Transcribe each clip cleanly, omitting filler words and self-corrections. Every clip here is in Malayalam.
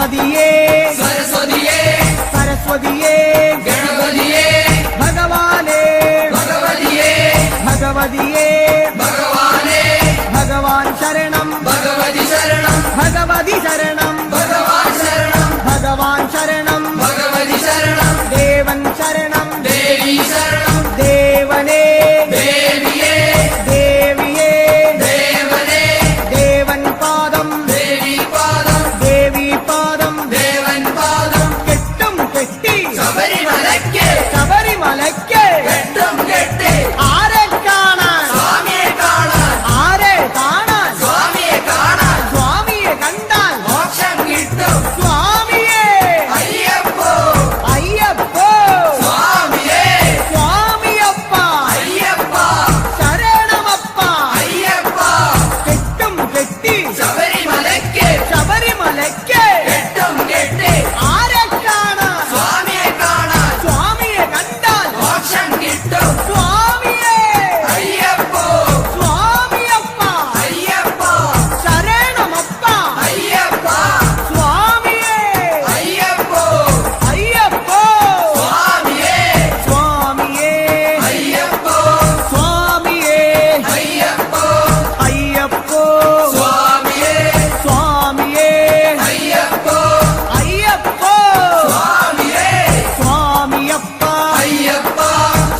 ഗണപതിയേ സരസ്വതിയേ സരസ്വതിയേ ഗണപതിയേ ഭഗവാനേ ഭഗവതിയേ ഭഗവതിയേ ഭഗവാനേ ഭഗവാൻ ശരണം ഭഗവതി ശരണം ഭഗവതി ശരണം ഭഗവാൻ ശരണം ഭഗവാൻ ശരണം ഭഗവതി ശരണം ദേവൻ ശരണം ദേവി ശരണം ദേവനേ ദേവിയേ ദേവിയേ ദേവനേ ദേവൻ പാദം ദേവി പാദം ദേവി പാദം ദേവൻ പാദം കെട്ടും കെട്ടി ശബരിമലയ്ക്ക് ശബരിമലയ്ക്ക് കെട്ടും കെട്ടി ആരെ കാണാൻ സ്വാമിയെ കാണാൻ ആരെ കാണാൻ സ്വാമിയെ കാണാൻ സ്വാമിയെ കണ്ടാൽ മോക്ഷം കിട്ടും സ്വാമിയേ അയ്യപ്പോ അയ്യപ്പോ സ്വാമിയേ സ്വാമിയപ്പ അയ്യപ്പ ശരണമപ്പ അയ്യപ്പ കെട്ടും കെട്ടി ശബരിമലയ്ക്ക് ശബരിമലയ്ക്ക് കെട്ടും കെട്ടി ആരെ കാണാൻ സ്വാമിയെ കാണാൻ സ്വാമിയെ കണ്ടാൽ മോക്ഷം കിട്ടും സ്വാമിയേ അയ്യപ്പോ സ്വാമിയപ്പ അയ്യപ്പ ശരണമപ്പ അയ്യപ്പ സ്വാമിയേ അയ്യപ്പോ അയ്യപ്പോ സ്വാമിയേ സ്വാമിയേ അയ്യപ്പോ സ്വാമിയേ അയ്യപ്പോ അയ്യപ്പോ സ്വാമിയേ സ്വാമിയേ അയ്യപ്പോ അയ്യപ്പോ സ്വാമിയേ സ്വാമിയപ്പ അയ്യപ്പ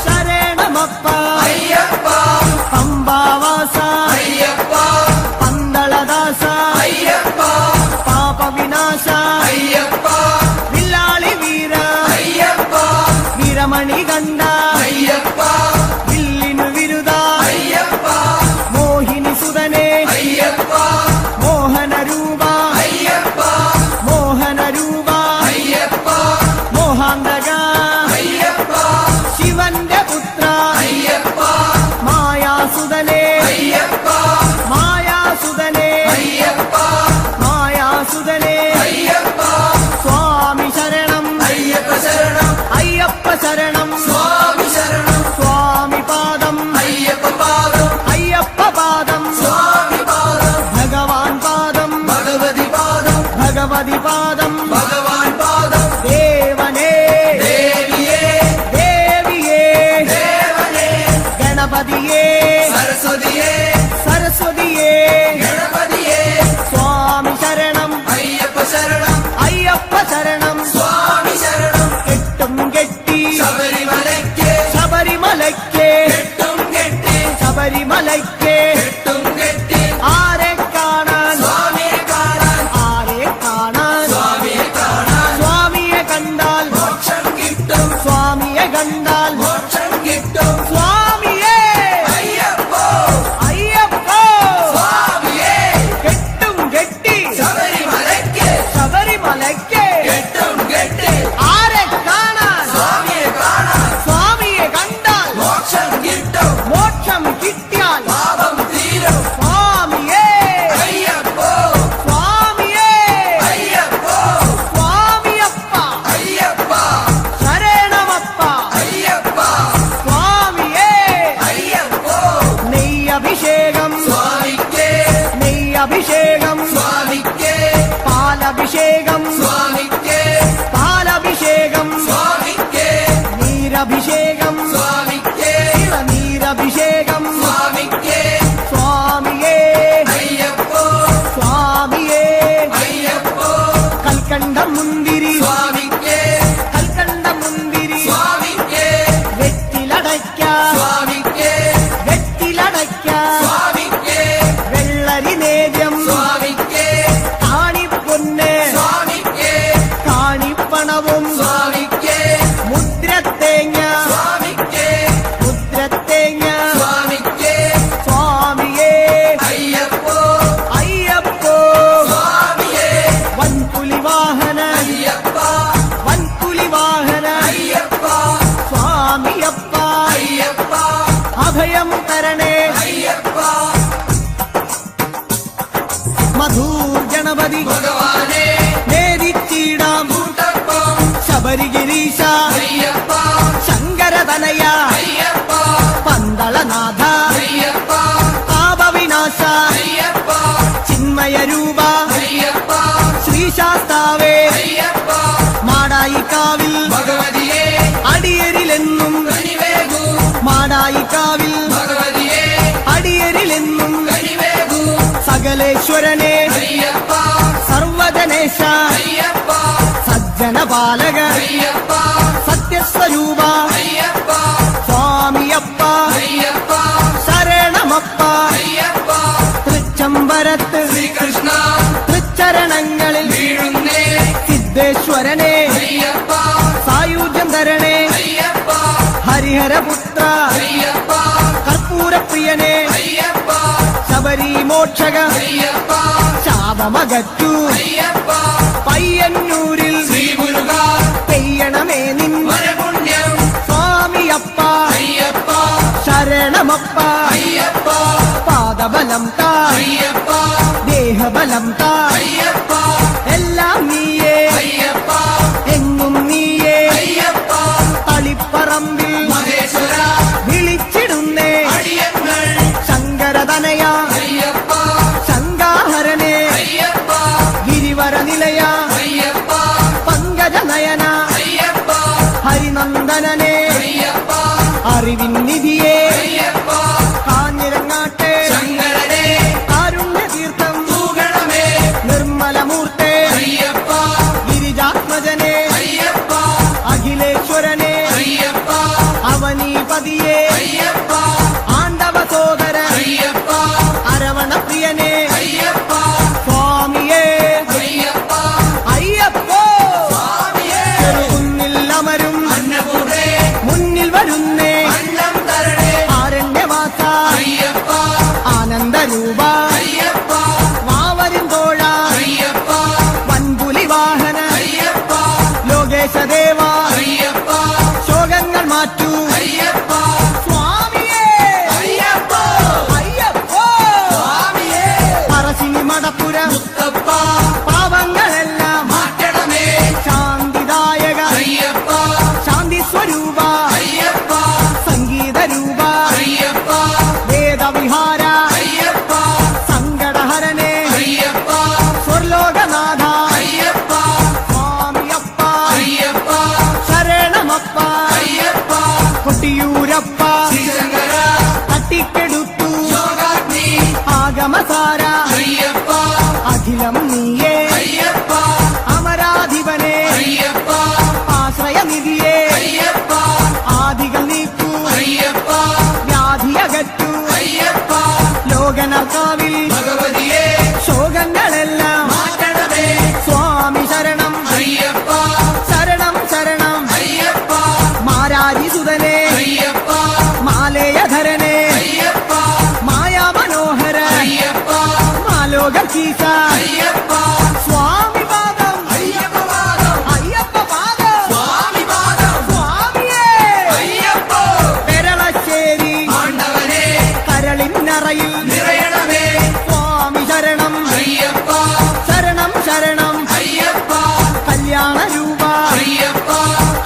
ശരണമപ്പ അയ്യപ്പ പമ്പാവാസ അയ്യപ്പ പന്തളദാസ അയ്യപ്പ പാപവിനാശ അയ്യപ്പ വില്ലാളി വീര അയ്യപ്പ വീരമണി കണ്ട അയ്യപ്പ വില്ലിനു വിരുദ അയ്യപ്പ മോഹിനി സുതനെ അയ്യപ്പ മോഹനരൂപ അയ്യപ്പ മോഹനരൂപ അയ്യപ്പ മോഹാന്തക അയ്യപ്പ ശിവന്റെ പുത്ര അയ്യപ്പ മായാസുതനെ അയ്യപ്പ മായാസുതനെ അയ്യപ്പ മായാസുതനെ അയ്യപ്പ സ്വാമി ശരണം അയ്യപ്പ ശരണം അയ്യപ്പ ശരണം സ്വാമി ശരണം സ്വാമി പാദം അയ്യപ്പ പാദം അയ്യപ്പ പാദം സ്വാമി പാദം ഭഗവാൻ പാദം ഭഗവതി പാദം ഭഗവതി പാദം ഭഗവാൻ പാദം ദേവനേ ദേവിയേ ദേവിയേ ദേവനേ ഗണപതിയേ സരസ്വതിയേ സരസ്വതിയേ ഗണപതിയേ സ്വാമി ശരണം അയ്യപ്പ ശരണം അയ്യപ്പ ശരണം സ്വാമി ശരണം കെട്ടും കെട്ടി ശബരിമലയ്ക്ക് ശബരിമലയ്ക്ക് കെട്ടും കെട്ടി ശബരിമലയ്ക്ക് കെട്ടും കെട്ടി ആരെ കാണാൻ സ്വാമിയെ കാണാൻ ആരെ കാണാൻ സ്വാമിയെ കാണാൻ സ്വാമിയെ കണ്ടാൽ മോക്ഷം കിട്ടും സ്വാമിയെ കണ്ടാൽ മോക്ഷം കിട്ടും സ്വാമിയേ അയ്യപ്പോ അയ്യപ്പോ സ്വാമിയേ കെട്ടും കെട്ടി ശബരിമലയ്ക്ക് ശബരിമലയ്ക്ക് കെട്ടും കെട്ടി ആരെ കാണാൻ സ്വാമിയെ കാണാൻ സ്വാമിയെ കണ്ടാൽ മോക്ഷം കിട്ടും മോക്ഷം കിട്ടിയാൽ പാപം തീരും സ്വാമിയേ അയ്യപ്പോ സ്വാമിയേ അയ്യപ്പോ സ്വാമിയപ്പ അയ്യപ്പ ശരണമപ്പ അയ്യപ്പ സ്വാമിയേ അയ്യപ്പോ നെയ്യഭിഷേകം സ്വാമിക്ക് നെയ്യഭിഷേകം സ്വാമിക്ക് പാലഭിഷേകം സ്വാമിക്ക് പാലഭിഷേകം സ്വാമിക്ക് നീരഭിഷേകം സ്വാമിക്ക് നീരഭിഷേകം സ്വാമിക്ക് സ്വാമിയേ അയ്യപ്പോ സ്വാമിയേ അയ്യപ്പോ കൽക്കണ്ടം മുന്തിരി സ്വാമിക്ക് കൽക്കണ്ടം മുന്തിരി സ്വാമിക്ക് വെറ്റിലടയ്ക്ക സ്വാമിക്ക് വെറ്റിലടയ്ക്ക സ്വാമിക്ക് വെള്ളരി നേദ്യം സ്വാമിക്ക് കാണിപ്പൊന്ന് സ്വാമിക്ക് കാണിപ്പണവും സ്വാമിക്ക് മുദ്രത്തേങ്ങ സ്വാമിക്ക് മുദ്രത്തേങ്ങ സ്വാമിക്ക് സ്വാമിയേ അയ്യപ്പോ അയ്യപ്പോ സ്വാമിയേ വൻപുലി വാഹന അയ്യപ്പ വൻപുലി വാഹന അയ്യപ്പ സ്വാമിയപ്പ അയ്യപ്പ അഭയം തരണേ അയ്യപ്പ മധൂർ ഗണപതി ഭഗവാനേ നേരിച്ചിടാം കൂട്ടപ്പം ശബരിഗിരീശ അയ്യപ്പ ശങ്കരതനയ അയ്യപ്പ പന്തളനാഥ അയ്യപ്പ പാപവിനാശ അയ്യപ്പ ചിന്മയ രൂപ അയ്യപ്പ ശ്രീശാസ്ത്ര മാതാവേ അയ്യപ്പ മാടായിക്കാവിൽ ഭഗവതിയെ അടിയരിലെന്നും കനിവേകൂ മാടായിക്കാവിൽ ഭഗവതിയെ അടിയരിലെന്നും കനിവേകൂ സകലേശ്വരനെ അയ്യപ്പ സർവജനേശ അയ്യപ്പ സജ്ജനപാലക അയ്യപ്പ സത്യസ്വരൂപ അയ്യപ്പ സ്വാമിയപ്പ അയ്യപ്പ ശരണമപ്പ അയ്യപ്പ തൃച്ചംബരത്ത് ശ്രീകൃഷ്ണ തൃച്ചരണങ്ങളിൽ വീഴുന്നേ സിദ്ധേശ്വരനെ അയ്യപ്പ സായുജ്യം തരണേ അയ്യപ്പ ഹരിഹരപുത്ര അയ്യപ്പ കർപ്പൂരപ്രിയനെ അയ്യപ്പ ശബരി മോക്ഷക അയ്യപ്പ ശാപമകറ്റു അയ്യപ്പ പയ്യന്നൂരിൽ ശ്രീമുരുക പെയ്യണമേ നിൻ വരപുണ്യം സ്വാമിയപ്പ അയ്യപ്പ ശരണമപ്പ അയ്യപ്പ പാദബലം താ അയ്യപ്പ ദേഹബലം താ അയ്യപ്പ എല്ലാം നീയേ അയ്യപ്പ എങ്ങും നീയേ അയ്യപ്പ തളിപ്പറമ്പിൽ മഹേശ്വര വിളിച്ചിടുന്നേ അടിയങ്ങൾ ശങ്കരതനയ അയ്യപ്പ ശങ്കാഹരനെ അയ്യപ്പ ഗിരിവര നിലയ അയ്യപ്പ പങ്കജനയന അയ്യപ്പ ഹരിനന്ദനനെ അയ്യപ്പ അറിവിൻ നിധിയെ അയ്യപ്പ കാഞ്ഞിരങ്ങാട്ടെ ശങ്കരനെ കാരുണ്യതീർത്ഥം തൂകണമേ നിർമ്മലമൂർത്തെ അയ്യപ്പ ഗിരിജാത്മജനെ അയ്യപ്പ അഖിലേശ്വരനെ അയ്യപ്പ അവനീപതിയെ അയ്യപ്പ ആണ്ടവ സോദര അയ്യപ്പ അരവണപ്രിയനെ അയ്യപ്പ സ്വാമിയേ അയ്യപ്പ അയ്യപ്പോ സ്വാമിയേ ചെറുകുന്നിൽ അമരും അന്നപൂർണേ മുന്നിൽ വരുന്നേ അന്നം തരണേ ആരണ്യവാസ അയ്യപ്പ ആനന്ദരൂപ അയ്യപ്പ വാവരും തോഴ അയ്യപ്പ വൻപുലി വാഹന അയ്യപ്പ ലോകേശദേവ അയ്യപ്പ ശോകങ്ങൾ മാറ്റൂ അയ്യപ്പ സ്വാമിയേ അയ്യപ്പ അയ്യപ്പോ സ്വാമിയേ പറശ്ശിനി മടപ്പുരം മുത്തപ്പ പാവങ്ങളെല്ലാം മാറ്റണമേ ശാന്തിദായക അയ്യപ്പ ശാന്തി സ്വരൂപ അയ്യപ്പ സംഗീതരൂപ അയ്യപ്പ വേദവിഹാര അയ്യപ്പ സങ്കടഹരനെ അയ്യപ്പ സ്വർലോകനാഥ അയ്യപ്പ സ്വാമിയപ്പ അയ്യപ്പ ശരണമപ്പ അയ്യപ്പ കൊട്ടിയൂരപ്പ ശ്രീശങ്കര തട്ടിക്കെടുത്തു യോഗാഗ്നി ആഗമസാര അയ്യപ്പ അഖിലം നീയേ അയ്യപ്പ അമരാധിപനെ അയ്യപ്പ ആശ്രയനിധിയെ അയ്യപ്പ ആദികൾ നീക്കൂ അയ്യപ്പ വ്യാധിയകറ്റു അയ്യപ്പ ലോകനർക്കാവിൽ ഭഗവതിയെ ശോകങ്ങളെല്ലാം മാറ്റണമേ സ്വാമി ശരണം അയ്യപ്പ ശരണം ശരണം അയ്യപ്പ മാരാരിസുതനെ അയ്യപ്പ മാലേയധരനെ അയ്യപ്പ മായാമനോഹര അയ്യപ്പ മാലോകീശ അയ്യപ്പ സ്വാമി പാദം അയ്യപ്പ പാദം അയ്യപ്പ പാദം സ്വാമി പാദം സ്വാമിയേ അയ്യപ്പ പെരളശ്ശേരി ആണ്ടവനെ കരളിന്നറയിൽ നിറയണമേ സ്വാമി ശരണം അയ്യപ്പ ശരണം ശരണം അയ്യപ്പ കല്യാണരൂപ അയ്യപ്പ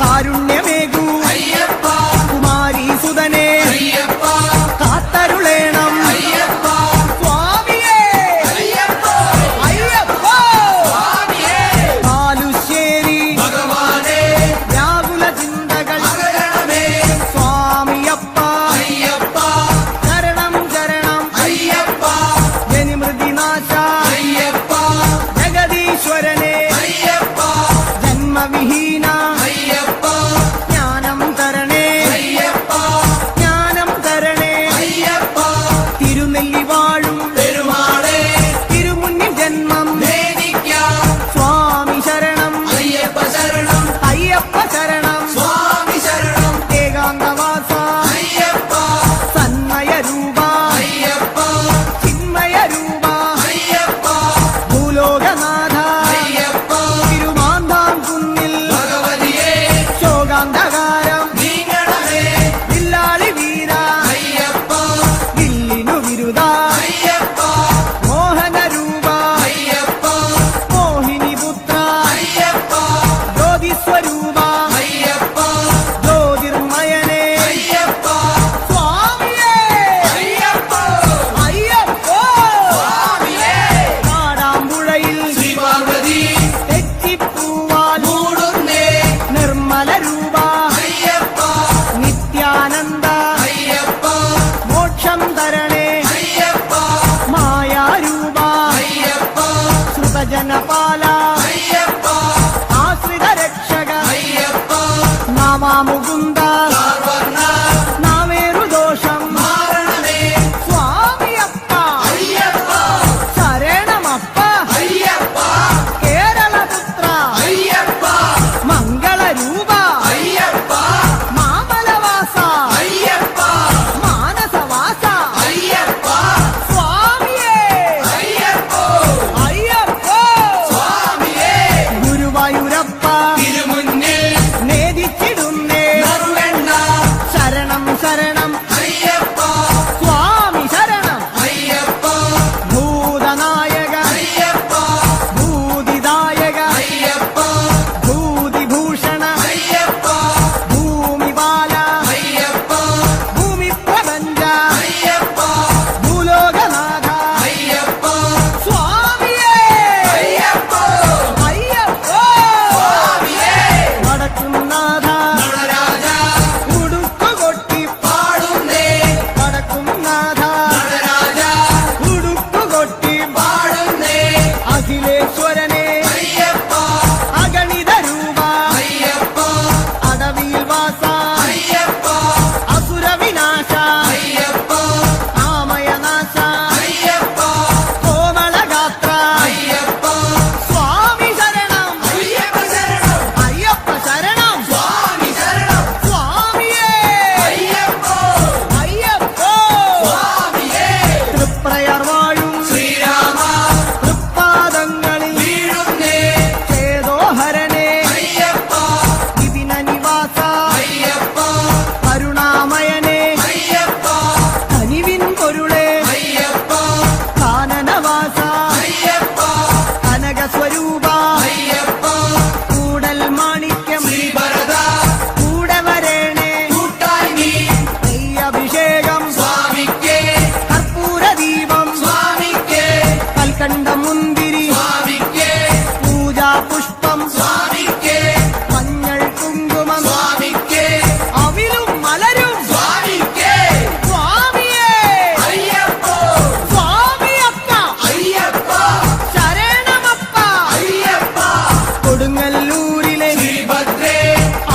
കാരുണ്യമേകൂ അയ്യപ്പ കുമാരീസുതനെ അയ്യപ്പ കാത്തരുളേണം അയ്യപ്പ സ്വാമിയേ അയ്യപ്പ അയ്യപ്പ സ്വാമിയേ കാലുശ്ശേരി ഭഗവാനെ വ്യാകുല ചിന്തകൾ അകരണമേ സ്വാമിയപ്പ അയ്യപ്പ ശരണം ശരണം അയ്യപ്പ ജനിമൃതിനാശ അയ്യപ്പ ജഗദീശ്വരനെ അയ്യപ്പ ജന്മവിഹീന അയ്യപ്പ ജ്ഞാനം തരണേ അയ്യപ്പ ജ്ഞാനം തരണേ അയ്യപ്പ തിരുനെല്ലി വാഴും പെരുമാളെ തിരുമുന്നിൽ ജന്മം വേദിക്കാം സ്വാമി ശരണം അയ്യപ്പ ശരണം അയ്യപ്പ ശരണം സ്വാമി ശരണം ഏകാന്തവാസ അയ്യപ്പ സന്മയരൂപ അയ്യപ്പ ചിന്മയരൂപ അയ്യപ്പ ഭൂലോകനാഥ അയ്യപ്പ ബാല അയ്യപ്പ ആശ്രിത രക്ഷക അയ്യപ്പ നാമാമുകുന്ദ സർവർണ്ണ നാമേറുദോഷം മാരണമേ സ്വാമിയപ്പ അയ്യപ്പ ശരണമപ്പ അയ്യപ്പ കേരളപുത്ര അയ്യപ്പ മംഗളരൂപ അയ്യപ്പ മാമലവാസ അയ്യപ്പ മാനസവാസ അയ്യപ്പ സ്വാമിയേ അയ്യപ്പ അയ്യപ്പോ സ്വാമിയേ ഗുരുവായൂരപ്പ തിരുമുന്നിൽ നേദിച്ചിടുന്നേ നറുവെണ്ണ ശരണം ശരണം അയ്യപ്പ സ്വാമി ശരണം അയ്യപ്പ ഭൂതനായക അയ്യപ്പ ഭൂതിദായക അയ്യപ്പ ഭൂതിഭൂഷണ അയ്യപ്പ ഭൂമിപാല അയ്യപ്പ ഭൂമിപ്രപഞ്ച അയ്യപ്പ ഭൂലോകനാഥ അയ്യപ്പ സ്വാമിയേ അയ്യപ്പ അയ്യപ്പോ സ്വാമിയേ വടക്കുംനാഥ നടരാജ ഉടുക്കുകൊട്ടി പാടുന്നേ വടക്കുംനാഥ നടരാജ ഉടുക്കുകൊട്ടി പാടുന്നേ അഖിലേശ്വരനെ അയ്യപ്പ അഗണിത രൂപ അയ്യപ്പ അടവിയിൽ വാസ അയ്യപ്പ അസുരവിനാശ അയ്യപ്പ ആമയനാശ അയ്യപ്പ കോമളഗാത്ര അയ്യപ്പ സ്വാമി ശരണം അയ്യപ്പ ശരണം അയ്യപ്പ ശരണം സ്വാമി ശരണം സ്വാമിയേ അയ്യപ്പ അയ്യപ്പോ സ്വാമിയേ തൃപ്രയർ വാഴും ശ്രീരാമ തൃപ്പാദങ്ങളിൽ വീഴുന്നേ ചേതോഹരനെ അയ്യപ്പ വിപിന നിവാസ അയ്യപ്പ കരുണാമയനെ അയ്യപ്പ കനിവിൻ പൊരുളെ അയ്യപ്പ കാനനവാസ അയ്യപ്പ കനകസ്വരൂപ അയ്യപ്പ കൂടൽ മാണിക്യം ശ്രീഭരത കൂടെ വരേണേ കൂട്ടായി നീ നെയ്യഭിഷേകം സ്വാമിക്കേ കർപ്പൂരദീപം സ്വാമിക്കേ കൽക്കണ്ട മുന്തിരി സ്വാമിക്കേ പൂജാപുഷ്പം സ്വാമിക്കേ മഞ്ഞൾ കുങ്കുമം സ്വാമിക്കേ അവിലും മലരും സ്വാമിക്കേ സ്വാമിയേ അയ്യപ്പ സ്വാമിയപ്പ അയ്യപ്പ ശരണമപ്പ അയ്യപ്പ കൊടുങ്ങല്ലൂരിലെ ശ്രീഭദ്രേ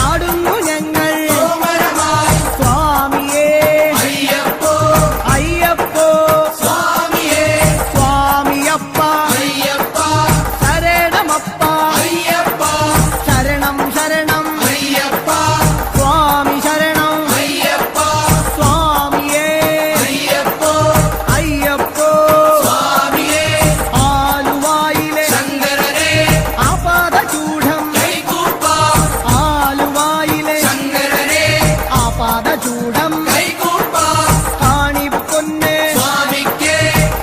ആടുന്നു ഞങ്ങൾ കോമരമായി സ്വാമിയേ അയ്യപ്പോ അയ്യപ്പോ സ്വാമിയേ സ്വാമിയപ്പ അയ്യപ്പ ശരണമപ്പ അയ്യപ്പ ശരണം ശരണം അയ്യപ്പ സ്വാമി ശരണം അയ്യപ്പ സ്വാമിയേ അയ്യപ്പോ അയ്യപ്പോ സ്വാമിയേ ആലുവായിലെ ശങ്കരനെ ആപാദചൂഢം കൈകൂപ്പാം ആലുവായിലെ ശങ്കരനെ ആപാദചൂഢം കൈകൂപ്പാം കാണിപ്പൊന്ന് സ്വാമിക്കേ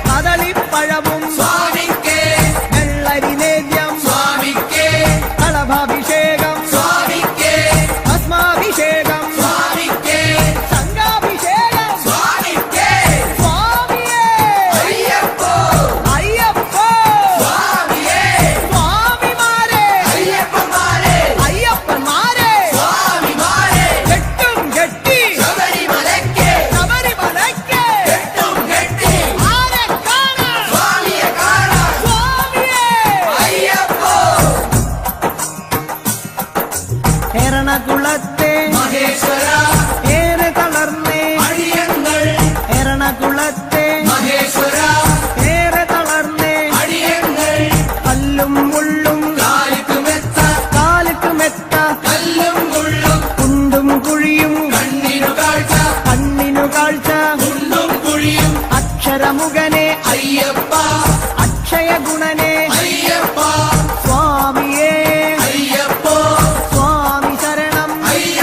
കദളിപ്പഴവും സ്വാമിക്കേ വെള്ളരിനേദ്യം സ്വാമിക്കേ കളഭാഭിഷേകം സ്വാമിക്കേ ഭസ്മാഭിഷേകം സ്വാമിക്കേ സംഘാഭിഷേകം സ്വാമിക്കേ സ്വാമിയേ അയ്യപ്പോ അയ്യപ്പോ സ്വാമിയേ സ്വാമിമാരെ അയ്യപ്പന്മാരെ അയ്യപ്പന്മാരെ സ്വാമിമാരെ കെട്ടും കെട്ടി ശബരിമലയ്ക്ക് ശബരിമലയ്ക്ക് കെട്ടും കെട്ടി ആരെ കാണാൻ സ്വാമിയെ കാണാൻ സ്വാമിയേ അയ്യപ്പോ എറണാകുളത്തെ മഹേശ്വര ഏറെ തളർന്നേ അടിയങ്ങൾ എറണാകുളത്തെ മഹേശ്വര ഏറെ തളർന്നേ അടിയങ്ങൾ കല്ലും മുള്ളും കാലിക്കുമെത്ത കാലുക്ക് മെത്ത കല്ലും മുള്ളും കുണ്ടും കുഴിയും കണ്ണിനു കാഴ്ച കണ്ണിനു കാഴ്ച കുണ്ടും കുഴിയും അക്ഷരമുഖനെ അയ്യപ്പ അക്ഷയ ഗുണനെ അയ്യപ്പ സ്വാമിയേ അയ്യപ്പോ സ്വാമി ശരണം അയ്യപ്പ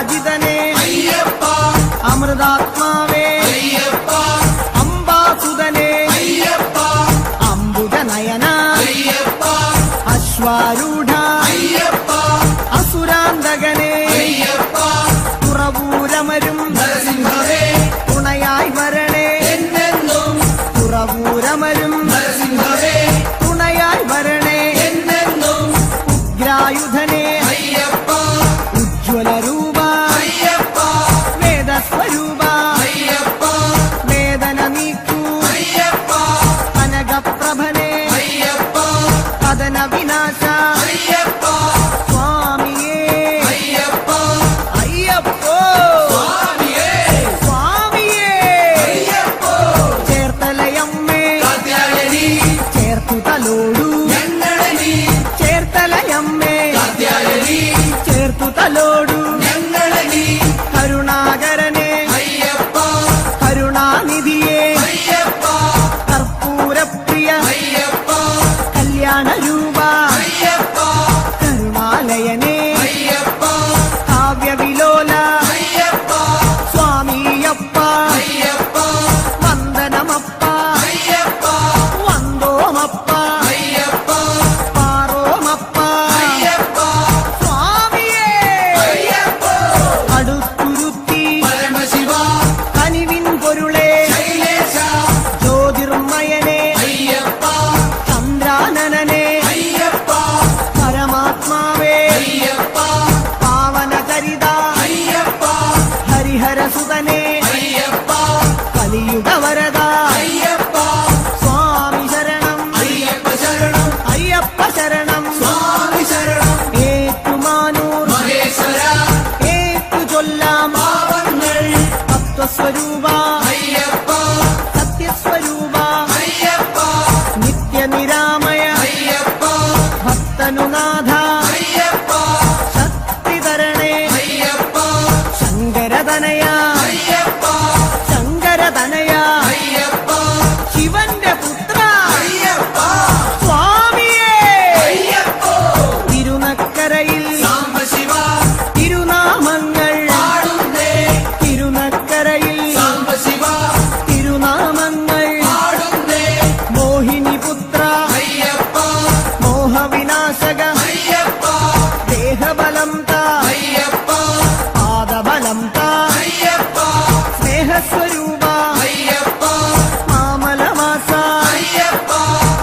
അപരാജിതനെ അയ്യപ്പ അമൃതാത്മാവേ അയ്യപ്പ അംബാസുതനെ അയ്യപ്പ അംബുജനയന അയ്യപ്പ അശ്വാരൂഢ അയ്യപ്പ അസുരാന്തകനെ അയ്യപ്പ തുറവൂരമരും നരസിംഹവേ തുണയായി വരണേ എന്നെന്നും തുറവൂരമരും നരസിംഹവേ തുണയായി വരണേ എന്നെന്നും ഉഗ്രായുധനെ അയ്യപ്പ ഉജ്ജ്വലരൂപ അയ്യപ്പ വേദസ്വരൂപ അയ്യപ്പ വേദന നീക്കൂ അയ്യപ്പ കനകപ്രഭനെ അയ്യപ്പ കഥന വിനാശ അയ്യപ്പ സ്വാമിയേ അയ്യപ്പ അയ്യപ്പോ സ്വാമിയേ സ്വാമിയേ അയ്യപ്പോ ചേർത്തലയമ്മേ കാത്യായനി ചേർത്തു തലോടു ഞങ്ങളെ നീ ചേർത്തലയമ്മേ കാത്യായനി ചേർത്തു തലോടു ഞങ്ങളെ നീ കരുണാകരനെ അയ്യപ്പ കരുണാനിധിയെ അയ്യപ്പ കർപ്പൂരപ്രിയ അയ്യപ്പ കല്യാണരൂപ അയ്യപ്പ കരുണാലയനെ അയ്യപ്പ കാവ്യവിലോല അയ്യപ്പ സ്വാമിയപ്പ അയ്യപ്പ വന്ദനമപ്പ അയ്യപ്പ വന്ദോമപ്പ അയ്യപ്പ പാറോമപ്പ അയ്യപ്പ സ്വാമിയേ അയ്യപ്പ അടുത്തുരുത്തി പരമശിവ കനിവിൻ പൊരുളെ ശൈലേശ ജ്യോതിർമയനെ അയ്യപ്പ ചന്ദ്രാനനനെ അയ്യപ്പ പരമാത്മാവേ അയ്യപ്പ പാവനചരിത അയ്യപ്പ ഹരിഹരസുതനെ അയ്യപ്പ കലിയുഗവരദ അയ്യപ്പ സ്വാമി ശരണം അയ്യപ്പ ശരണം അയ്യപ്പ ശരണം സ്വാമി ശരണം ഏറ്റുമാനൂർ മഹേശ്വര ഏറ്റു ചൊല്ലാം പാവങ്ങൾ തത്വസ്വരൂപ അയ്യപ്പ സത്യസ്വരൂപ അയ്യപ്പ നിത്യനിരാമയ അയ്യപ്പ ഭക്തനുനാഥ അയ്യപ്പ ശക്തിധരണേ അയ്യപ്പ ശങ്കരതനയ അയ്യപ്പ ശങ്കരതനയ അയ്യപ്പ ശിവന്റെ പുത്ര അയ്യപ്പ സ്വാമിയേ അയ്യപ്പ തിരുനക്കരയിൽ സാംബശിവ തിരുനാമങ്ങൾ പാടുന്നേ തിരുനക്കരയിൽ സാംബശിവ തിരുനാമങ്ങൾ പാടുന്നേ മോഹിനിപുത്ര അയ്യപ്പ മോഹവിനാശക അയ്യപ്പ ദേഹബലം താ അയ്യപ്പ പാദബലം താ അയ്യപ്പ സ്നേഹസ്വരൂപ അയ്യപ്പ മാമലവാസ അയ്യപ്പ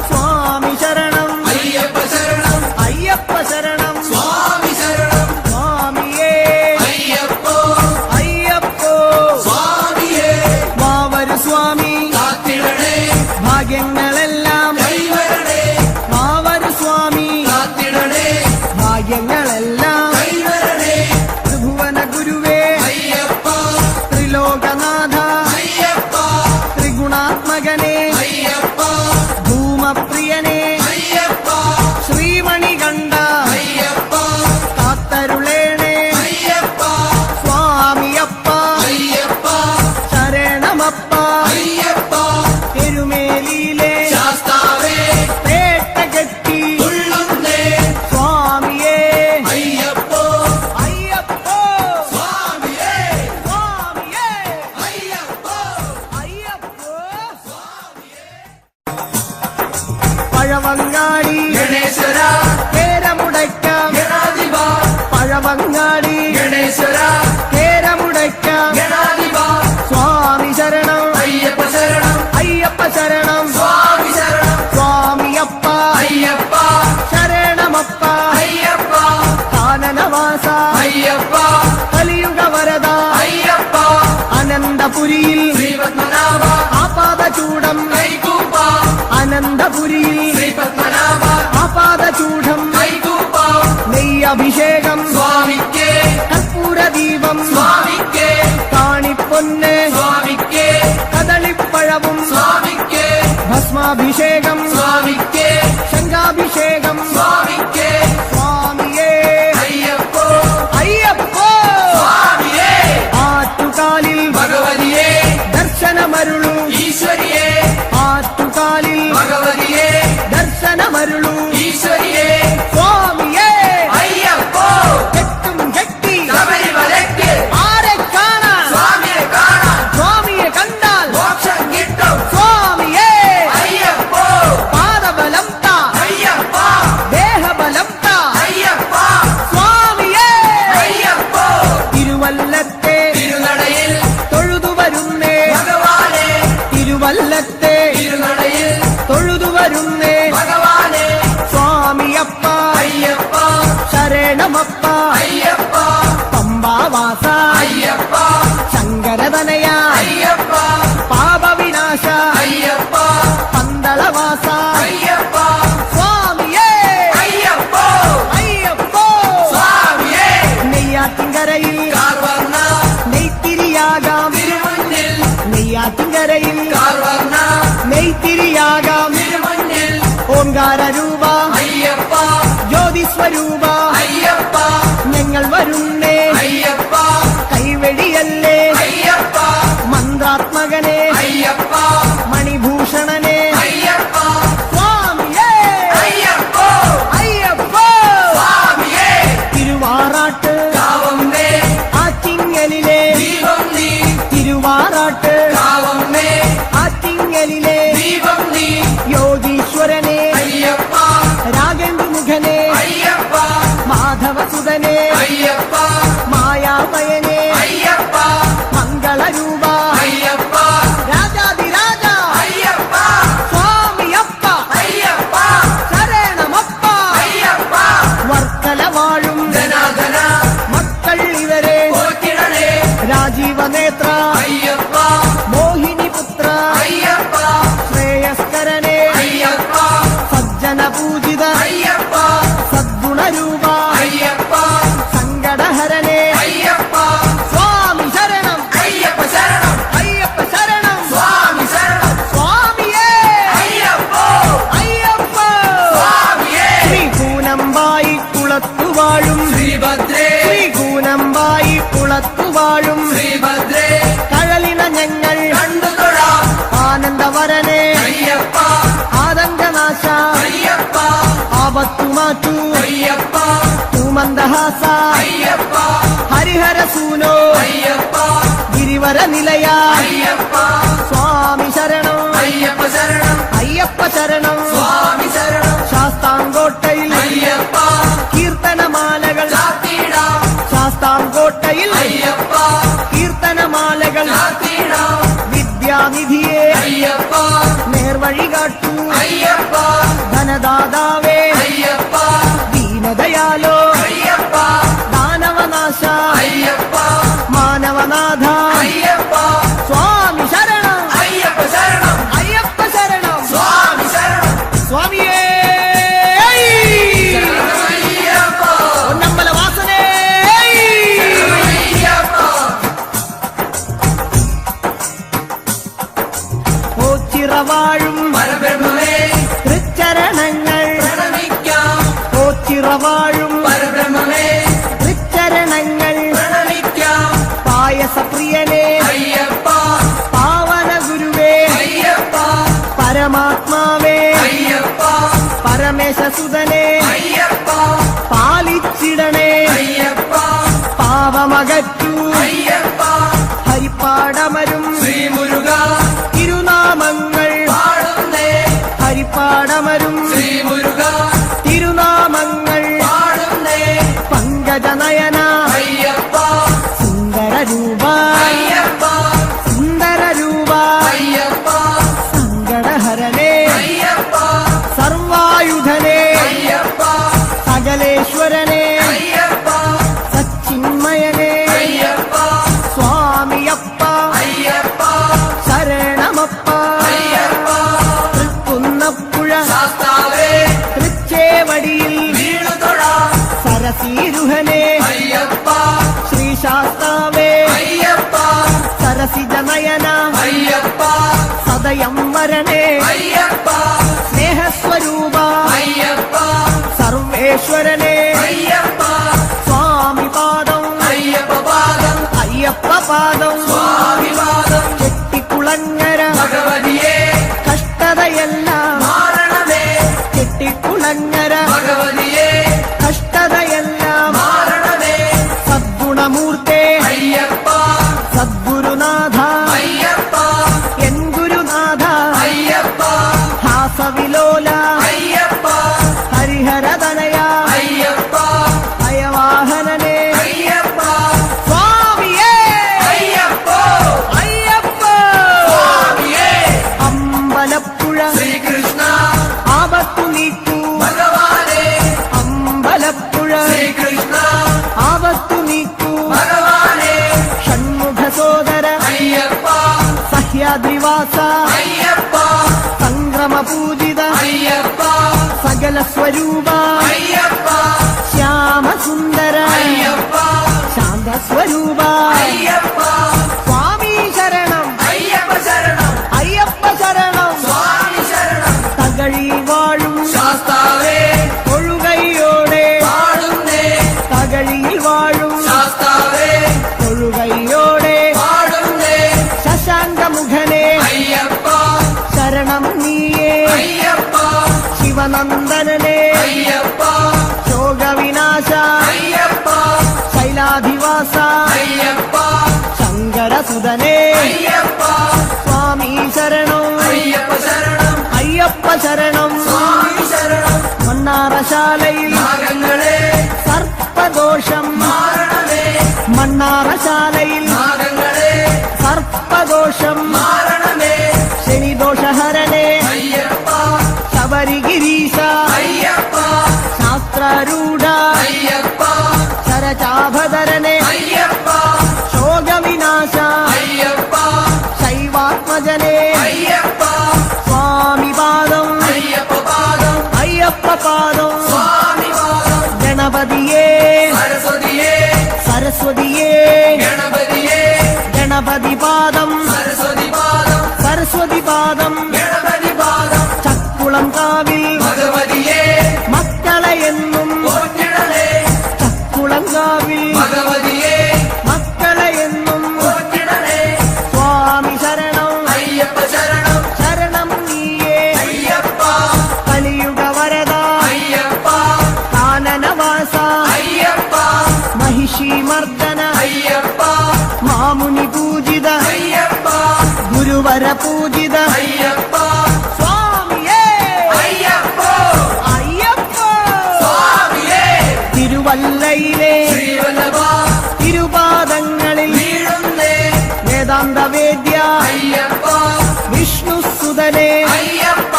സ്വാമി ശരണം അയ്യപ്പ ശരണം അയ്യപ്പ ശരണം സ്വാമി ശരണം സ്വാമിയേ അയ്യപ്പ അയ്യപ്പോ സ്വാമിയേ വാവരു സ്വാമി കാത്തിടണേ ഭാഗ്യങ്ങളെല്ലാം കൈവരണേ വാവരു സ്വാമി കാത്തിടണേ ഭാഗ്യങ്ങളെല്ലാം കൈവരണേ ത്രിഭുവന ഗുരുവേ അയ്യപ്പ ത്രിലോകനാഥ അയ്യപ്പ ത്രിഗുണാത്മകനെ അയ്യപ്പ ധൂമപ്രിയനെ അയ്യപ്പ ശ്രീമണികണ്ഠ അയ്യപ്പ കാത്തരുളേണേ അയ്യപ്പ സ്വാമിയപ്പ അയ്യപ്പ ശരണമപ്പ അയ്യപ്പ തിരുമേലിയിലെ ശാസ്താവേ പേട്ടകെട്ടി തുള്ളുന്നേ സ്വാമിയേ അയ്യപ്പോ അയ്യപ്പോ സ്വാമിയേ സ്വാമിയേ അയ്യപ്പോ അയ്യപ്പോ പഴവങ്ങാടി ഗണേശ്വര കേരമുടയ്ക്കാം ഗണാധിപ പഴവങ്ങാടി ഗണേശ്വര കേരമുടയ്ക്കാം ഗണാധിപ സ്വാമി ശരണം അയ്യപ്പ ശരണം അയ്യപ്പ ശരണം സ്വാമി ശരണം സ്വാമിയപ്പ അയ്യപ്പ ശരണമപ്പ അയ്യപ്പ കാനനവാസ അയ്യപ്പ കലിയുഗവരദ അയ്യപ്പ അനന്തപുരിയിൽ ശ്രീപത്മനാഭ ആപാദചൂടം കൈകൂപ്പ അനന്തപുരിയിൽ ശ്രീപത്മനാഭ ആപാദചൂഢം കൈകൂപ്പ നെയ്യഭിഷേകം സ്വാമിക്കേ കർപ്പൂരദീപം സ്വാമിക്കേ കാണിപ്പൊന്ന് സ്വാമിക്കേ കദളിപ്പഴവും സ്വാമിക്കേ ഭസ്മാഭിഷേകം സ്വാമിക്കേ ശംഖാഭിഷേകം സ്വാമിക്കേ സ്വാമിയേ അയ്യപ്പോ അയ്യപ്പോ സ്വാമിയേ ആറ്റുകാലിൽ ഭഗവതിയേ ദർശനമരുളു ഈശ്വരിയേ ആറ്റുകാലിൽ ഭഗവതിയേ ദർശനമരുളു ഈശ്വരിയേ സ്വാമിയേ അയ്യപ്പോ ശരണമപ്പ അയ്യപ്പ പമ്പാവാസ അയ്യപ്പ ശങ്കരതനയ അയ്യപ്പ പാപവിനാശ അയ്യപ്പ പന്തളവാസ അയ്യപ്പ സ്വാമിയേ അയ്യപ്പോ അയ്യപ്പോ സ്വാമിയേ നെയ്യാറ്റിൻകരയിൽ കാർവർണ്ണ നെയ്ത്തിരിയാകാം തിരുമുന്നിൽ നെയ്യാറ്റിൻകരയിൽ കാർവർണ്ണ നെയ്ത്തിരിയാകാം തിരുമുന്നിൽ ഓംകാര രൂപ അയ്യപ്പ ജ്യോതിസ്വരൂപ അയ്യപ്പ ഞങ്ങൾ വരുന്നേ അയ്യപ്പ കൈവെടിയല്ലേ അയ്യപ്പ മന്ത്രാത്മകനെ അയ്യപ്പ മണിഭൂഷണനെ അയ്യപ്പ സ്വാമിയേ അയ്യപ്പോ അയ്യപ്പോ സ്വാമിയേ തിരുവാറാട്ട് കാവമ്മേ ആറ്റിങ്ങലിലെ ദീപം നീ തിരുവാറാട്ട് കാവമ്മേ ആറ്റിങ്ങലിലെ ദീപം നീ യോഗീശ്വരനെ അയ്യപ്പ രാഗേന്ദ്രമുഖനെ അയ്യപ്പ മാധവസുതനെ അയ്യപ്പ മായാമയനെ അയ്യപ്പ മംഗളരൂപ അയ്യപ്പ രാജാതിരാജ അയ്യപ്പ സ്വാമിയപ്പ അയ്യപ്പ ശരണമപ്പ അയ്യപ്പ വർക്കല വാഴും ധനാധന മക്കൾ ഇവരെ പോറ്റിടണേ രാജീവനേത്ര അയ്യപ്പ മോഹിനിപുത്ര അയ്യപ്പ ശ്രേയസ്കരനെ അയ്യപ്പ സജ്ജന പൂജിത അയ്യപ്പ സദ്ഗുണരൂപ അയ്യപ്പ സങ്കടഹരനെ അയ്യപ്പ സ്വാമി ശരണം അയ്യപ്പ ശരണം അയ്യപ്പ ശരണം സ്വാമി ശരണം സ്വാമിയേ അയ്യപ്പോ അയ്യപ്പ സ്വാമിയേ ശ്രീകൂനമ്പായി കുളത്തുവാഴും ശ്രീഭദ്രേ ശ്രീകൂനമ്പായി കുളത്തുവാഴും ശ്രീഭദ്രേ കഴലിന ഞങ്ങൾ കണ്ടു തൊഴാം ആനന്ദവരനെ അയ്യപ്പ ആതങ്കനാശ അയ്യപ്പ ആപത്തുമാറ്റു അയ്യപ്പ തൂമന്ദഹാസ അയ്യപ്പ ഹരിഹരസൂനോ അയ്യപ്പ ഗിരിവര നിലയ അയ്യപ്പ സ്വാമി ശരണം അയ്യപ്പ ശരണം അയ്യപ്പ ശരണം സ്വാമി ശരണം ശാസ്താംകോട്ടയിൽ അയ്യപ്പ കീർത്തനമാലകൾ ചാത്തിടാം ശാസ്താംകോട്ടയിൽ അയ്യപ്പ കീർത്തനമാലകൾ ചാത്തിടാം വിദ്യാനിധിയെ അയ്യപ്പ നേർവഴി കാട്ടൂ അയ്യപ്പ ധനദാതാവേ അയ്യപ്പ ദീനദയാലോ അയ്യപ്പ ദാനവനാശ അയ്യപ്പ മാനവനാഥ അയ്യപ്പ സ്വാമി ശരണം അയ്യപ്പ ശരണം അയ്യപ്പ ശരണം സ്വാമി ശരണം സ്വാമിയേ അയ്യപ്പ പൊന്നമ്പല വാസനേ അയ്യപ്പ ഓച്ചിറവാഴും പരബ്രഹ്മമേ തൃച്ചരണങ്ങൾ പ്രണമിക്കാം ഓച്ചിറവാഴും പരബ്രഹ്മമേ തൃച്ചരണങ്ങൾ പ്രണമിക്കാം പായസപ്രിയനെ അയ്യപ്പ പാവന ഗുരുവേ അയ്യപ്പ പരമാത്മാവേ അയ്യപ്പ പരമേശസുതനെ അയ്യപ്പ പാലിച്ചിടണേ അയ്യപ്പ പാവമകറ്റൂ അയ്യപ്പ ഹരിപ്പാടമരും ശ്രീമുരുക തിരുനാമങ്ങൾ പാടുന്നേ ഹരിപ്പാടമരും ശ്രീമുരുക തിരുനാമങ്ങൾ പാടുന്നേ പങ്കജനയന അയ്യപ്പ സുന്ദരരൂപ അയ്യപ്പ സുന്ദരരൂപ അയ്യപ്പ സങ്കടഹരനെ അയ്യപ്പ സർവായുധനെ അയ്യപ്പ സകലേശ്വരനെ അയ്യപ്പ സച്ചിന്മയനെ അയ്യപ്പ സ്വാമിയപ്പ അയ്യപ്പ ശരണമപ്പ അയ്യപ്പ തൃക്കുന്നപ്പുഴ ശാസ്താവേ തൃച്ചേവടിയിൽ വീണു തൊഴാം സരസീരുഹനെ അയ്യപ്പ ശ്രീശാസ്താവേ അയ്യപ്പ സരസിജനയന അയ്യപ്പ സദയം വരണേ അയ്യപ്പ സ്നേഹസ്വരൂപ അയ്യപ്പ സർവേശ്വരനെ അയ്യപ്പ സ്വാമി പാദം അയ്യപ്പ പാദം അയ്യപ്പ പാദം സ്വാമി പാദം ചെട്ടിക്കുളങ്ങര ഭഗവതിയെ കഷ്ടതയെല്ലാം മാറണമേ ചെട്ടിക്കുളങ്ങര ഭഗവതിയെ കഷ്ടതയെല്ലാം മാറണമേ സദ്ഗുണമൂർത്തേ അയ്യപ്പ സദ്ഗുരുനാഥ അയ്യപ്പ എൻ ഗുരുനാഥ അയ്യപ്പ ഹാസവിലോല അയ്യപ്പ ഹരിഹരതനയ അയ്യപ്പ അയവാഹനനെ അയ്യപ്പ സ്വാമിയേ അയ്യപ്പോ അയ്യപ്പ സ്വാമിയേ അമ്പലപ്പുഴ ശ്രീകൃഷ്ണ ആപത്തു നീക്കൂ ഭഗവാനേ അമ്പലപ്പുഴ ശ്രീകൃഷ്ണ സ്വരൂപ അയ്യപ്പ ശ്യാമസുന്ദര അയ്യപ്പ ശാന്തസ്വരൂപ അയ്യപ്പ സ്വാമി ശരണം അയ്യപ്പ ശരണം അയ്യപ്പ ശരണം സ്വാമി ശരണം തകഴി വാഴും ശാസ്താവേ തൊഴുകൈയോടെ പാടുന്നേ തകഴിയിൽ വാഴും ശാസ്താവേ തൊഴുകൈയോടെ പാടുന്നേ ശശാങ്കമുഖനെ അയ്യപ്പ ശരണം നീയേ അയ്യപ്പ ശിവനന്ദനനെ അയ്യപ്പ ശോകവിനാശ അയ്യപ്പ ശൈലാധിവാസ അയ്യപ്പ ശങ്കരസുതനെ അയ്യപ്പ സ്വാമി ശരണം അയ്യപ്പ ശരണം അയ്യപ്പ ശരണം സ്വാമി ശരണം മണ്ണാറശാലയിൽ നാഗങ്ങളെ സർപ്പദോഷം മാരണമേ മണ്ണാറശാലയിൽ നാഗങ്ങളെ സർപ്പദോഷം മാരണമേ ശനിദോഷഹരനെ അയ്യപ്പ ശബരിഗിരീശ അയ്യപ്പ ശാസ്ത്രരൂഢ അയ്യപ്പ ശരചാഭധരനെ അയ്യപ്പ ശോകവിനാശ അയ്യപ്പ ശൈവാത്മജനെ അയ്യപ്പ സ്വാമി പാദം അയ്യപ്പ പാദം അയ്യപ്പ പാദം സ്വാമി പാദം ഗണപതിയേ സരസ്വതിയേ സരസ്വതിയേ ഗണപതിയേ ഗണപതി പാദം സരസ്വതി പാദം സരസ്വതി പാദം ഗണപതി പാദം ചക്കുളം കാവിൽ ഭഗവതിയേ മക്കളെ എന്നും പോറ്റിടലേ ചക്കുളം കാവിൽ ഭഗവതിയേ മക്കളെ എന്നും പോറ്റിടലേ സ്വാമി ശരണം അയ്യപ്പ ശരണം ശരണം നീയേ അയ്യപ്പ കലിയുഗ വരദ അയ്യപ്പ കാനനവാസ അയ്യപ്പ മഹിഷി മർദ്ദന അയ്യപ്പ മാമുനി പൂജിത അയ്യപ്പ ഗുരുവര പൂജിത അയ്യപ്പ സ്വാമിയേ അയ്യപ്പ അയ്യപ്പ സ്വാമിയേ തിരുവല്ലയിലെ ശ്രീവല്ലഭ തിരുപാദങ്ങളിൽ വീഴുന്നേ വേദാന്ത വേദ്യ അയ്യപ്പ വിഷ്ണുസുതനെ അയ്യപ്പ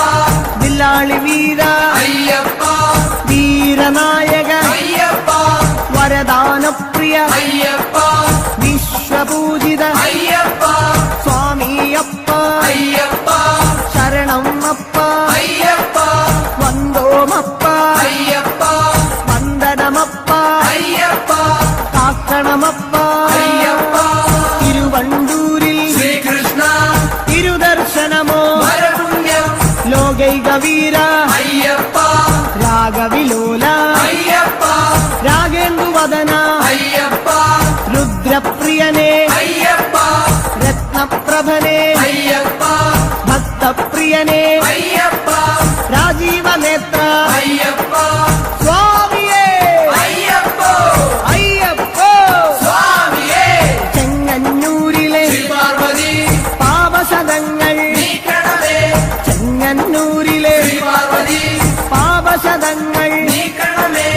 വില്ലാളി വീര അയ്യപ്പ വീരനായക അയ്യപ്പ വരദാനപ്രിയ അയ്യപ്പ വിശ്വപൂജിത അയ്യപ്പ സ്വാമിയപ്പ അയ്യപ്പ ശരണം അപ്പ അയ്യപ്പ വന്ദോമപ്പ അയ്യപ്പ വന്ദനമപ്പ അയ്യപ്പ കാക്കണമപ്പ അയ്യപ്പ തിരുവണ്ടൂരിൽ ശ്രീകൃഷ്ണ തിരുദർശനമോ വരപുണ്യം ലോകൈക വീര അയ്യപ്പ രാഗവിലോല അയ്യപ്പ രാഗേന്ദുവദന അയ്യപ്പ രുദ്രപ്രിയനെ അയ്യപ്പ രത്നപ്രഭനെ അയ്യപ്പ ഭക്തപ്രിയനെ അയ്യപ്പ രാജീവനേത്ര അയ്യപ്പ സ്വാമിയേ അയ്യപ്പ അയ്യപ്പ സ്വാമിയേ ചെങ്ങന്നൂരിലെ ശ്രീപാർവതി പാപശതങ്ങൾ നീക്കണമേ ചെങ്ങന്നൂരിലെ ശ്രീപാർവതി പാപശതങ്ങൾ നീക്കണമേ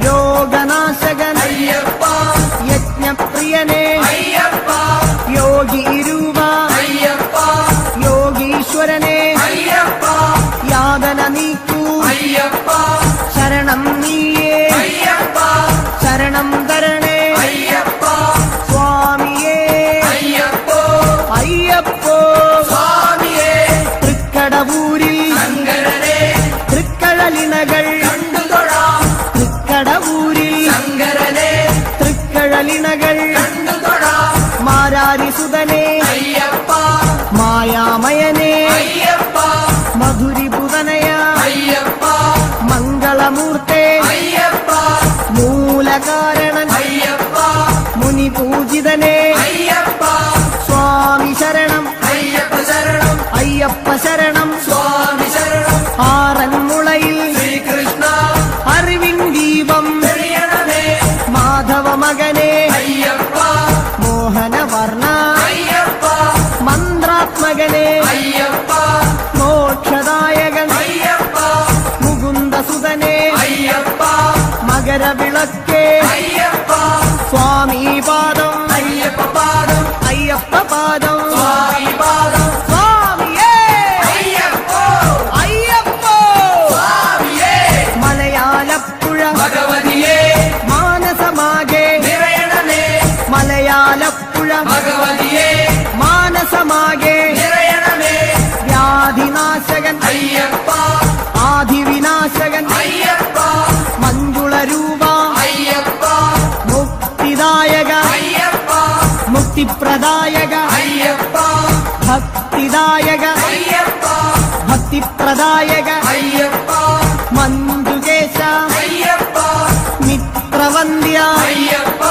രോഗനാശകൻ അയ്യപ്പ യജ്ഞപ്രിയനെ അയ്യപ്പ യോഗി രൂപ അയ്യപ്പ യോഗീശ്വരനെ അയ്യപ്പ യാതന നീക്കൂ അയ്യപ്പ ശരണം നീയേ അയ്യപ്പ ശരണം തരണേ അയ്യപ്പ സ്വാമിയേ അയ്യപ്പ അയ്യപ്പോ സ്വാമിയേ തൃക്കടവൂരിൽ ശങ്കരനെ തൃക്കഴലിണകൾ കണ്ടുതൊഴാം തൃക്കടവൂരിൽ ശങ്കരനെ തൃക്കഴലിണകൾ കണ്ടുതൊഴാം മാരാരിസുതനെ അയ്യപ്പ മായാമയനെ അയ്യപ്പ മധുരിപുതനയ അയ്യപ്പ മംഗളമൂർത്തെ അയ്യപ്പ മൂലകാരണൻ അയ്യപ്പ മുനിപൂജിതനെ അയ്യപ്പ സ്വാമി ശരണം അയ്യപ്പ ശരണം അയ്യപ്പ ശരണം സ്വാമി ശരണം ആറന്മുളയിൽ ശ്രീകൃഷ്ണ അറിവിൻ ദീപം തെളിയണമേ മാധവ മകനെ അയ്യപ്പ മോഹനവർണ അയ്യപ്പ മന്ത്രാത്മകനെ അയ്യപ്പ മോക്ഷദായകൻ അയ്യപ്പ മുകുന്ദസുതനെ അയ്യപ്പ മകരവിളക്കേ അയ്യപ്പ സ്വാമി പാദം അയ്യപ്പ പാദം അയ്യപ്പ പാദം സ്വാമി പാദം സ്വാമിയേ അയ്യപ്പ അയ്യപ്പ സ്വാമിയേ മലയാലപ്പുഴ ഭഗവതിയേ മാനസമാകെ നിറയണമേ മലയാലപ്പുഴ ഭഗവതിയേ മാനസമാകെ നിറയണമേ വ്യാധിനാശകൻ അയ്യപ്പ ആദിവിനാശകൻ അയ്യപ്പ ഭക്തിപ്രദായക അയ്യപ്പ ഭക്തിദായക അയ്യപ്പ ഭക്തിപ്രദായക അയ്യപ്പ മഞ്ജുകേശ അയ്യപ്പ മിത്രവന്ദ്യ അയ്യപ്പ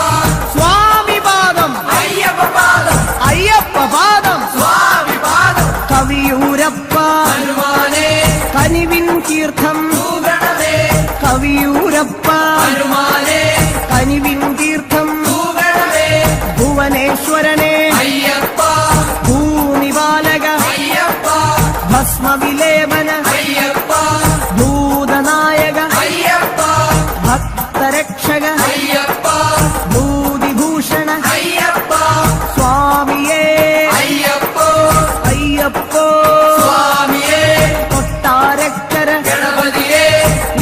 സ്വാമി പാദം അയ്യപ്പ പാദം അയ്യപ്പ പാദം സ്വാമി പാദം കവിയൂരപ്പ ഹനുമാനേ കനിവിൻ തീർത്ഥം തൂഗണമേ കവിയൂരപ്പ ഹനുമാനേ കനിവിൻ തീർത്ഥം തൂഗണമേ ഭുവനേശ്വരനെ അയ്യപ്പ ഭൂനിവാലക അയ്യപ്പ ഭസ്മവിലേപന അയ്യപ്പ ഭൂതനായക അയ്യപ്പ ഭക്തരക്ഷക അയ്യപ്പ ഭൂതിഭൂഷണ അയ്യപ്പ സ്വാമിയേ അയ്യപ്പോ അയ്യപ്പോ സ്വാമിയേ കൊട്ടാരക്കര ഗണപതിയേ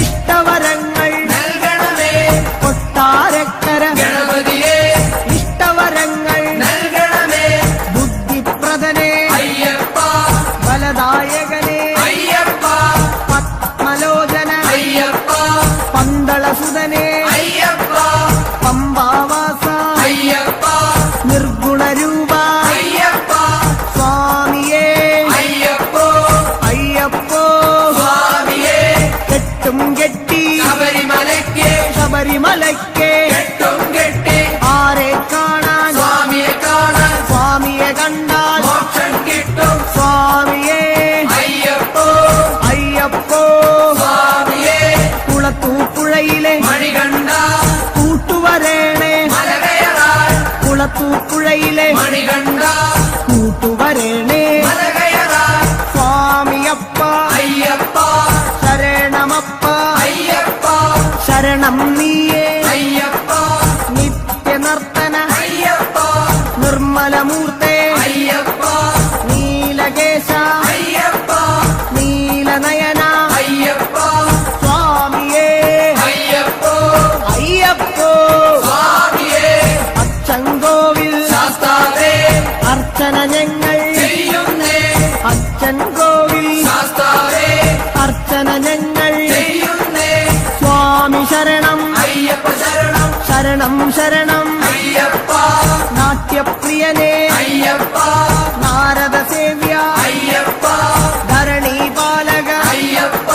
ഇഷ്ടവരങ്ങൾ നൽകണമേ കൊട്ടാരക്കര ഗണപതിയേ ഇഷ്ടവരങ്ങൾ നൽകണമേ ബുദ്ധിപ്രദനെ അയ്യപ്പ ബലദായകനെ അയ്യപ്പ പത്മലോചന അയ്യപ്പ പന്തളസുതനെ അയ്യപ്പ പമ്പാവാസ അയ്യപ്പ നിർഗുണരൂപ അയ്യപ്പ സ്വാമിയേ അയ്യപ്പോ അയ്യപ്പോ സ്വാമിയേ കെട്ടും കെട്ടി ശബരിമലയ്ക്ക് ശബരിമലയ്ക്ക് കെട്ടും കെട്ടി ആരെ കാണാൻ സ്വാമിയെ കാണാൻ സ്വാമിയെ കണ്ടാൽ മോക്ഷം കിട്ടും സ്വാമിയേ അയ്യപ്പോ അയ്യപ്പോ സ്വാമിയേ കുളത്തൂപ്പുഴയിലെ മണികണ്ഠ കൂട്ടുവരേണേ മലകയറാൻ കുളത്തൂപ്പുഴയിലെ മണികണ്ഠ കൂട്ടുവരേണേ മലകയറാൻ സ്വാമിയപ്പ അയ്യപ്പ ശരണമപ്പ അയ്യപ്പ ശരണം നീയേ അയ്യപ്പ നിത്യനർത്തന അയ്യപ്പ നിർമ്മലമൂർത്തേ അയ്യപ്പ നീലകേശ അയ്യപ്പ നീലനയന അയ്യപ്പ സ്വാമിയേ അയ്യപ്പോ അയ്യപ്പോ സ്വാമിയേ അച്ചൻകോവിൽ ശാസ്താവേ അർച്ചന ഞങ്ങൾ ചെയ്യുന്നേ അച്ഛൻ കോവിൽ ശാസ്താവേ അർച്ചന ഞങ്ങൾ ചെയ്യുന്നേ സ്വാമി ശരണം അയ്യപ്പ ശരണം ശരണം ശരണം അയ്യപ്പ നാട്യപ്രിയനേ അയ്യപ്പ നാരദ സേവ്യ അയ്യപ്പ ധരണീപാലക അയ്യപ്പ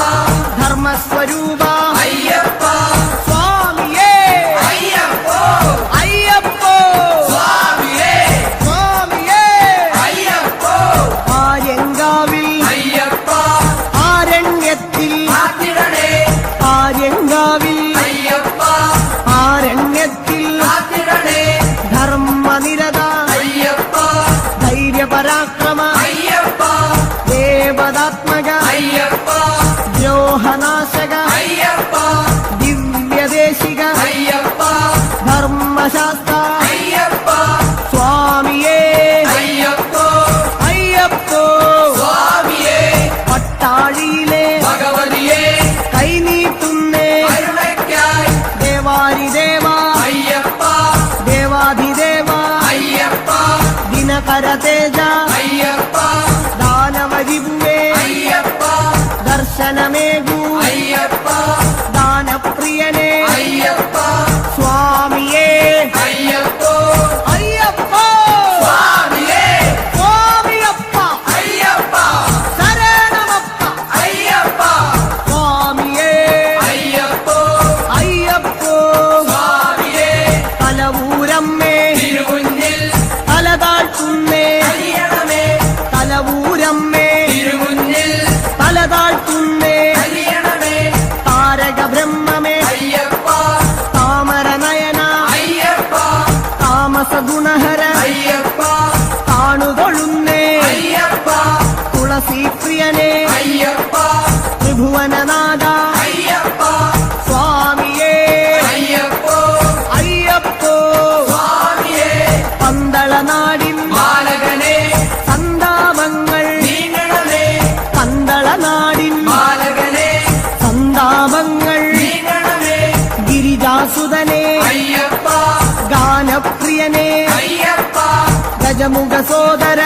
ധർമ്മസ്വരൂപ അയ്യപ്പ സ്വാമിയേ അയ്യപ്പോ അയ്യപ്പോ സ്വാമിയേ സ്വാമിയേ അയ്യപ്പോ ആര്യങ്കാവിൽ അയ്യപ്പ ആരണ്യത്തിൽ കാത്തിടണേ ആര്യങ്കാവിൽ അയ്യപ്പ ആരണ്യത്തിൽ കാത്തിടണേ ധർമ്മനിരത അയ്യപ്പ ധൈര്യപരാക്രമ അയ്യപ്പ ദേവതാത്മക അയ്യപ്പ ദ്രോഹനാശക അയ്യപ്പ ദിവ്യദേശിക അയ്യപ്പ ധർമ്മശാസ്ത്ര അയ്യപ്പ സ്വാമിയേ അയ്യപ്പോ അയ്യപ്പോ സ്വാമിയേ പട്ടാഴിയിലെ ഭഗവതിയേ കൈനീട്ടുന്നേ കരുണയ്ക്കായി ദേവാരിദേവ അയ്യപ്പ ദേവാധിദേവ അയ്യപ്പ ദിനകരതേജ അയ്യപ്പ ദാനവരിഭുവേ അയ്യപ്പ ദർശനമേകൂ അയ്യപ്പ ദാനപ്രിയനേ അയ്യപ്പ സ്വാമിയേ അയ്യപ്പോ അയ്യപ്പോ സ്വാമിയേ സ്വാമിയപ്പ അയ്യപ്പ ശരണമപ്പ അയ്യപ്പ സ്വാമിയേ അയ്യപ്പോ അയ്യപ്പോ സ്വാമിയേ തലവൂരമ്മേ തിരുമുന്നിൽ തലതാഴ്ത്തുന്നേ അലിയണമേ തലവൂരമ്മേ തിരുമുന്നിൽ തലതാഴ്ത്തുന്നേ അലിയണമേ താരക ബ്രഹ്മമേ അയ്യപ്പ താമരനയന അയ്യപ്പ താമസഗുണഹര അയ്യപ്പ താണുതൊഴുന്നേ അയ്യപ്പ തുളസീപ്രിയനേ അയ്യപ്പ ത്രിഭുവനനാഥ അയ്യപ്പ സ്വാമിയേ അയ്യപ്പോ അയ്യപ്പോ സ്വാമിയേ പന്തളനാടിൻ ബാലകനെ സന്താപങ്ങൾ നീങ്ങണമേ പന്തളനാടിൻ ബാലകനെ സന്താപങ്ങൾ നീങ്ങണമേ ഗിരിജാസുതനേ അയ്യപ്പ ഗാനപ്രിയനേ അയ്യപ്പ ഗജമുഖ സോദര